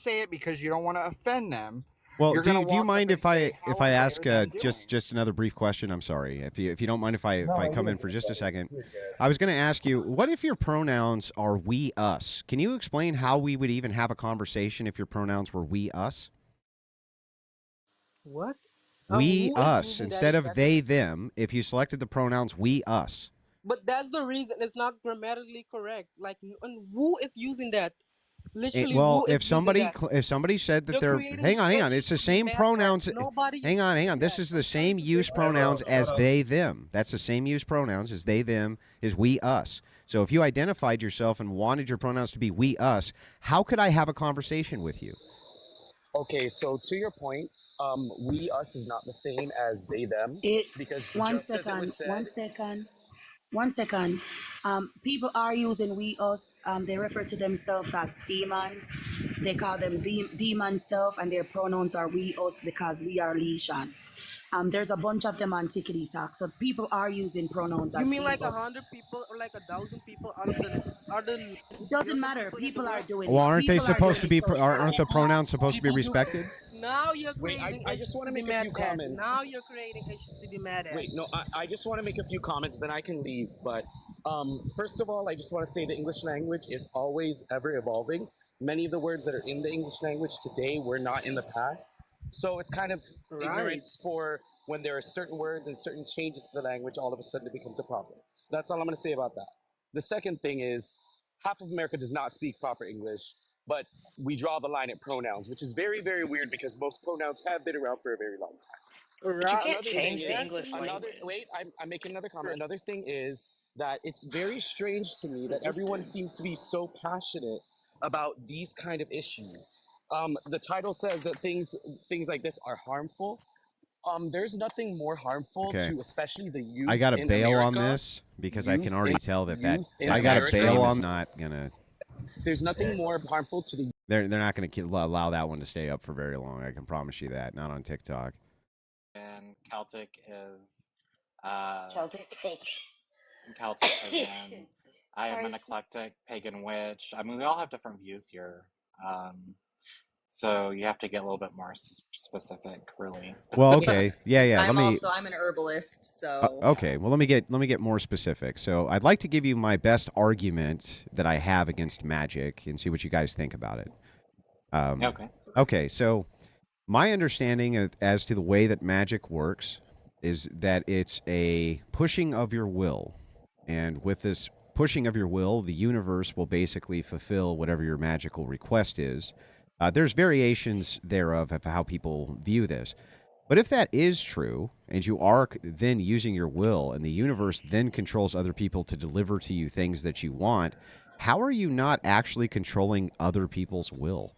say it because you don't want to offend them. Well, You're going to do you walk up mind and say, how if I are ask them doing? just another brief question? I'm sorry if you don't mind if I come you're in for good, just a buddy. second. You're good. I was going to ask you, what if your pronouns are we us? Can you explain how we would even have a conversation if your pronouns were we us? What? We Who is us using that instead of exactly? they them. If you selected the pronouns we us. But that's the reason it's not grammatically correct. Like, and who is using that? Literally, Well, who is using that? if somebody said that You're they're creating hang on, space it's the to be same mad at. pronouns. Nobody is Hang on. using This that. is the I'm trying same to use figure it out. pronouns Bro, as shut up. they them. That's the same use pronouns as they them is we us. So if you identified yourself and wanted your pronouns to be we us, how could I have a conversation with you? Okay, so to your point, we us is not the same as they them It. because One just as it second. was said, One second. One second. People are using we us. They refer to themselves as demons. They call them demon self, and their pronouns are we us because we are legion. There's a bunch of them on Tickety Talk, so people are using pronouns You as mean we like us. 100 people or like 1,000 people out of the It doesn't billion matter. people in the People are world? doing Well, it. aren't they People are supposed doing to it. be? okay, so Aren't the people pronouns supposed to be people do. respected? Now you're Wait, creating I issues just want to to be make a mad few at. comments. Now you're creating issues to be mad at. Wait, no, I just want to make a few comments, then I can leave. But first of all, I just want to say the English language is always ever evolving. Many of the words that are in the English language today were not in the past. So it's kind of Right. ignorance for when there are certain words and certain changes to the language, all of a sudden it becomes a problem. That's all I'm going to say about that. The second thing is half of America does not speak proper English, but we draw the line at pronouns, which is very, very weird because most pronouns have been around for a very long time. But you Right. can't Another thing change the is English Exactly. another language. wait, I'm making another comment. Another thing is that it's very strange to me that everyone seems to be so passionate about these kind of issues. The title says that things like this are harmful. There's nothing more harmful Okay. to especially the I youth got to in bail on America. this because I can already tell that Youth in I got to America. bail on not gonna. There's nothing more harmful to the They're not gonna allow that one to stay up for very long. I can promise you that. Not on TikTok. And Celtic is Celtic pagan. Celtic pagan. I am Sorry, an eclectic pagan witch. I mean, we all have different views here. So you have to get a little bit more specific, really. Well, okay, yeah. I'm an herbalist, so Okay, well, let me get more specific. So I'd like to give you my best argument that I have against magic and see what you guys think about it. Okay. Okay, so my understanding as to the way that magic works is that it's a pushing of your will, and with this pushing of your will, the universe will basically fulfill whatever your magical request is. There's variations thereof of how people view this. But if that is true, and you are then using your will, and the universe then controls other people to deliver to you things that you want, how are you not actually controlling other people's will?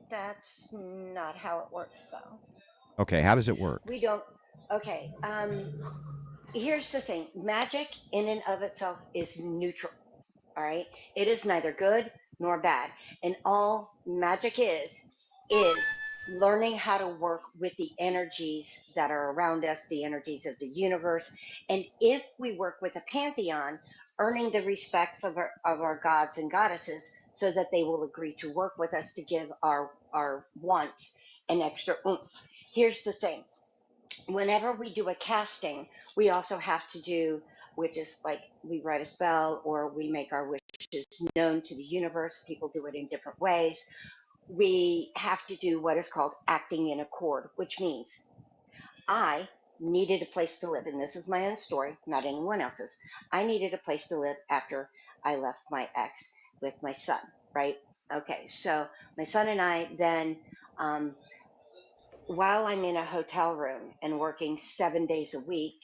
that's not how it works, though. Okay, how does it work? We don't. Okay. Here's the thing: magic, in and of itself, is neutral. All right. It is neither good nor bad, and all magic is learning how to work with the energies that are around us, the energies of the universe, and if we work with a pantheon, earning the respects of our gods and goddesses, so that they will agree to work with us to give our wants an extra oomph. Here's the thing: whenever we do a casting, we also have to do, which is like we write a spell or we make our wishes known to the universe. People do it in different ways. We have to do what is called acting in accord, which means I needed a place to live. And this is my own story, not anyone else's. I needed a place to live after I left my ex with my son, right? Okay, so my son and I then, um, while I'm in a hotel room and working 7 days a week,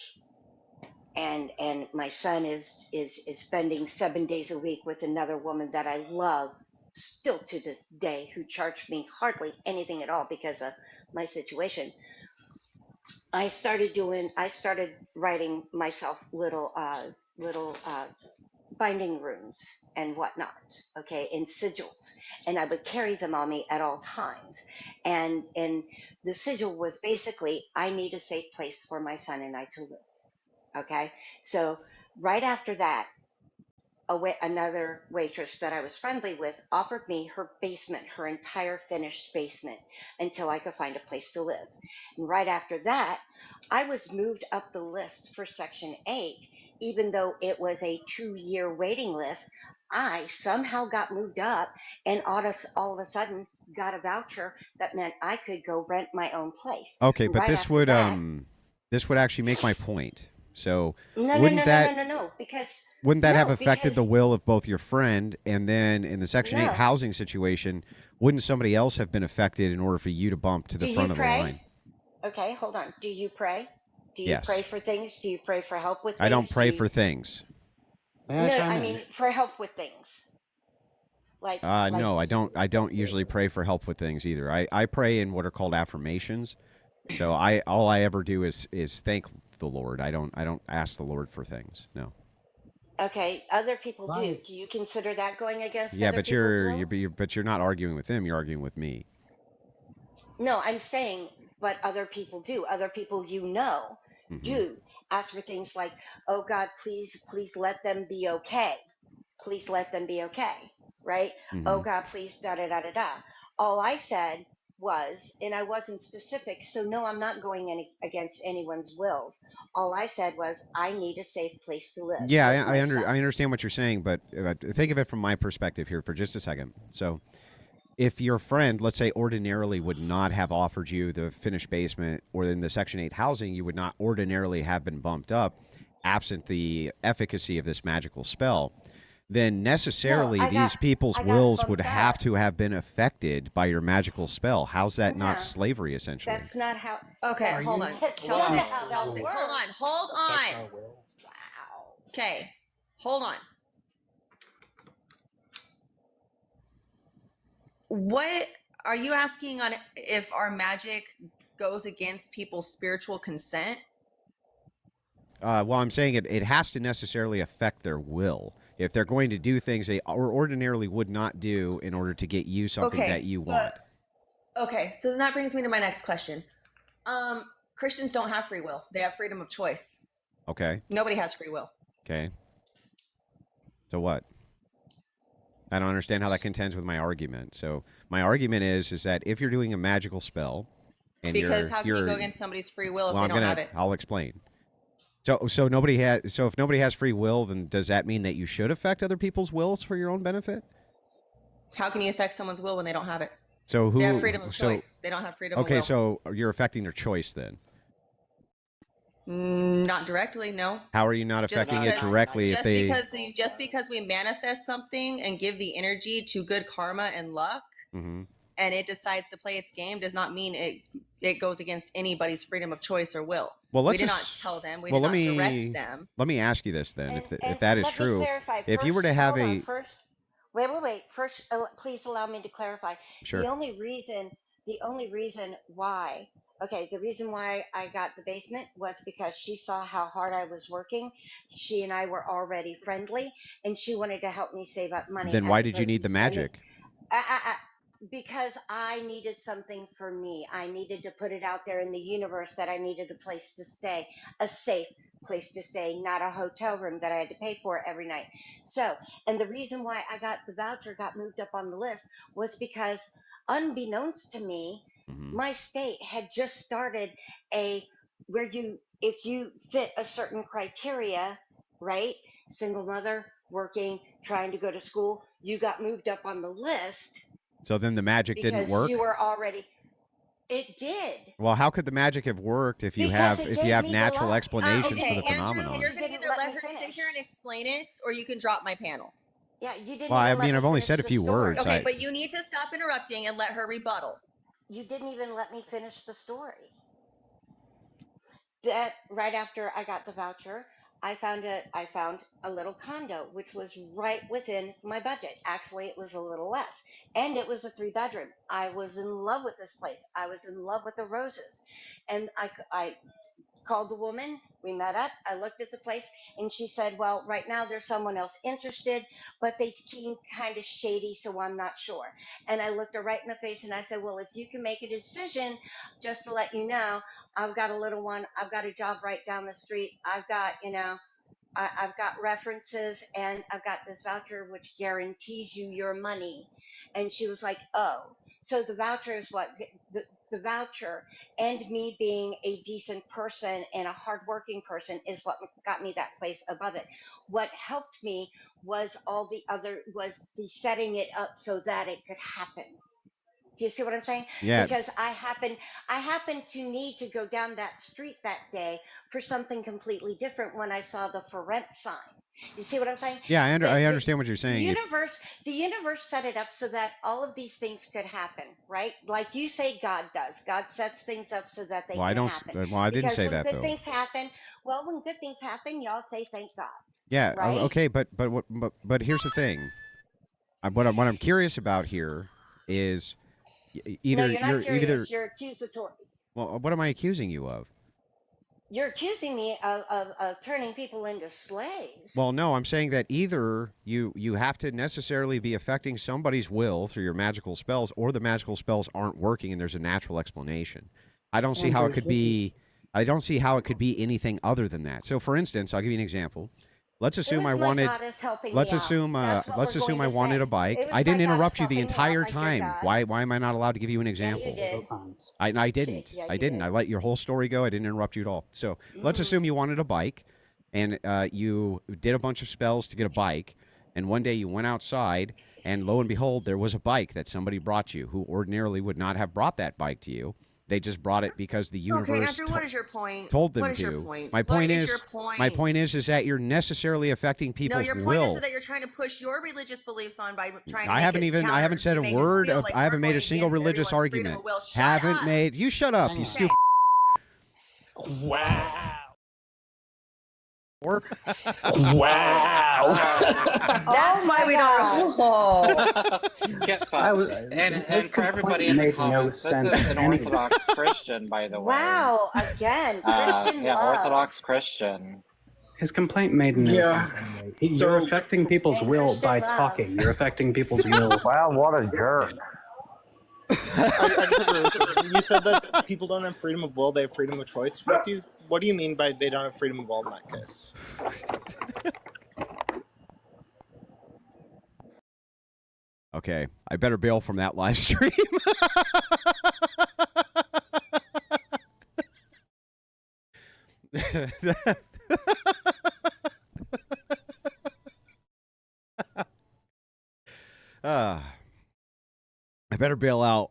and my son is spending 7 days a week with another woman that I love still to this day, who charged me hardly anything at all because of my situation. I started writing myself little binding runes and whatnot, okay, in sigils, and I would carry them on me at all times. And the sigil was basically, I need a safe place for my son and I to live. Okay, so right after that, another waitress that I was friendly with offered me her basement, her entire finished basement, until I could find a place to live. And right after that, I was moved up the list for Section 8, even though it was a 2-year waiting list. I somehow got moved up and all of a sudden got a voucher that meant I could go rent my own place. Okay, but Right after that, this would actually make my point. So no, no, wouldn't no, no, that no, no, no, because wouldn't that have no, affected the because will of both your friend, and then in the Section 8 no. housing situation, wouldn't somebody else have been affected in order for you to bump to the Do you front of the pray? line? Okay, hold on. Do you pray? Do you pray Yes. for things? Do you pray for help with I don't things? pray for things. May I No, chime I in? mean for help with things. Like No, I don't usually pray for help with things either. I pray in what are called affirmations. So all I ever do is thank the Lord. I don't ask the Lord for things. No. okay, other people do. Right. Do you consider that going against Yeah, other but people's wills? you're not arguing with him. You're arguing with me. No, I'm saying, but other people do. Other people Hmm. do ask for things like, "Oh God, please let them be okay. Please let them be okay." Right? Hmm. "Oh God, please da da da da da." All I said was, and I wasn't specific, so no, I'm not going against anyone's wills. All I said was, I need a safe place to live Yeah, with my I son. understand what you're saying, but think of it from my perspective here for just a second. So, if your friend, let's say, ordinarily would not have offered you the finished basement or in the Section 8 housing, you would not ordinarily have been bumped up, absent the efficacy of this magical spell. Then No, necessarily these people's I got wills would bumped have up. to have been affected by your magical spell. How's that not No, slavery, essentially? that's not how. Okay, That, Are hold you on. that's Celtic, not allowed how that Celtic, hold on, works. hold to affect on. our will? Wow. Okay, hold on. What are you asking on if our magic goes against people's spiritual consent? Well, I'm saying it has to necessarily affect their will. If they're going to do things they ordinarily would not do in order to get you something Okay, that you want. Okay, so then that brings me to my next question. Christians don't have free will. They have freedom of choice. Okay. Nobody has free will. Okay. So what? I don't understand how that contends with my argument. So my argument is that if you're doing a magical spell and Because how can you you're go against somebody's free will if well, they don't have it? I'll explain. So if nobody has free will, then does that mean that you should affect other people's wills for your own benefit? How can you affect someone's will when they don't have it? So They have freedom of so choice. They don't have freedom of okay, will. so you're affecting their choice then. Not directly, no. How are you not Just affecting it because- directly if they Just because we manifest something and give the energy to good karma and luck, Mhm. and it decides to play its game, does not mean it goes against anybody's freedom of choice or will. Well, We let's did just- not tell them. We well, did let not me- direct them. Let me ask you this then, And if that is let me true. clarify. If you were First, to have hold on. a First, wait. First, please allow me to clarify. Sure. The only reason why, okay, the reason why I got the basement was because she saw how hard I was working. She and I were already friendly, and she wanted to help me save up money. then as why did you opposed need to the spending- magic? Because I needed something for me. I needed to put it out there in the universe that I needed a place to stay, a safe place to stay, not a hotel room that I had to pay for every night. So, and the reason why I got the voucher, got moved up on the list, was because unbeknownst to me, Mhm. my state had just started where if you fit a certain criteria, right? Single mother, working, trying to go to school, you got moved up on the list So then the magic didn't because work? you were already. It did. Well, how could the magic have worked if you Because have it gave me the natural love. explanations Okay, for the Andrew, phenomenon? you're You going to didn't either let let me her sit finish. here and explain it, or you can drop my panel. Yeah, you didn't Well, I even let mean, me I've only finish said a the few story. words. Okay, I- but you need to stop interrupting and let her rebuttal. You didn't even let me finish the story. That right after I got the voucher, I found a little condo which was right within my budget. Actually, it was a little less, and it was a 3-bedroom. I was in love with this place. I was in love with the roses, and I called the woman. We met up. I looked at the place, and she said, "Well, right now there's someone else interested, but they seem kind of shady, so I'm not sure." And I looked her right in the face, and I said, "Well, if you can make a decision, just to let you know, I've got a little one. I've got a job right down the street. I've got, I've got references and I've got this voucher which guarantees you your money. And she was like, oh, so the voucher is the voucher and me being a decent person and a hardworking person is what got me that place above it. What helped me was was the setting it up so that it could happen. Do you see what I'm saying? Yeah. Because I happened to need to go down that street that day for something completely different when I saw the for rent sign. You see what I'm saying? Yeah, The I the understand what you're the saying. universe set it up so that all of these things could happen, right? Like you say God does. God sets things up so that they Well, I can don't. happen. Well, I didn't Because say when that good though. things happen, well, when good things happen, y'all say thank God, Yeah. right? Okay, but here's the thing. What I'm curious about here is No, either you're not either. curious. You're accusatory. Well, what am I accusing you of? You're accusing me of turning people into slaves. Well, no, I'm saying that either you have to necessarily be affecting somebody's will through your magical spells, or the magical spells aren't working, and there's a natural explanation. I don't see how it could be. I don't see how it could be anything other than that. So, for instance, I'll give you an example. Let's It assume I was my wanted. goddess helping me out. That's what we're Let's assume going I to wanted say. a bike. It I was my didn't goddess interrupt you the helping me out entire like your time. God. Why am I not allowed to give you an Yeah, you example? did. I didn't. Yeah, I you didn't. did. I let your whole story go. I didn't interrupt you at all. So let's Mm. assume you wanted a bike, and you did a bunch of spells to get a bike, and one day you went outside, and lo and behold, there was a bike that somebody brought you, who ordinarily would not have brought that bike to you. They just brought it because the Okay, universe Andrew, what is your point? told them What is your to. point? My What point is your is, my point point? is that you're necessarily affecting No, people's your point is will. that you're trying to push your religious beliefs on by trying to I make haven't it even. I haven't counter said to a make us word feel of. like I we're haven't made a going single against religious everyone's freedom argument. of will. Shut Haven't up. made. You shut up. You Hang on. stupid. Wow. Or Wow. That's Oh why my we God. don't. Get I was, fucked. his And for everybody complaint in the made no comments, this sense is an anyway. Orthodox Christian, by the way. Wow. Again, Christian Yeah, love. Orthodox Christian. His complaint made no Yeah. sense anyway. You're So affecting people's And will Christian by love. talking. You're affecting people's will. Wow, what a jerk. I just have a really quick. You said that people don't have freedom of will; they have freedom of choice. What do you mean by they don't have freedom of will in that case? okay, I better bail from that live stream. I better bail out.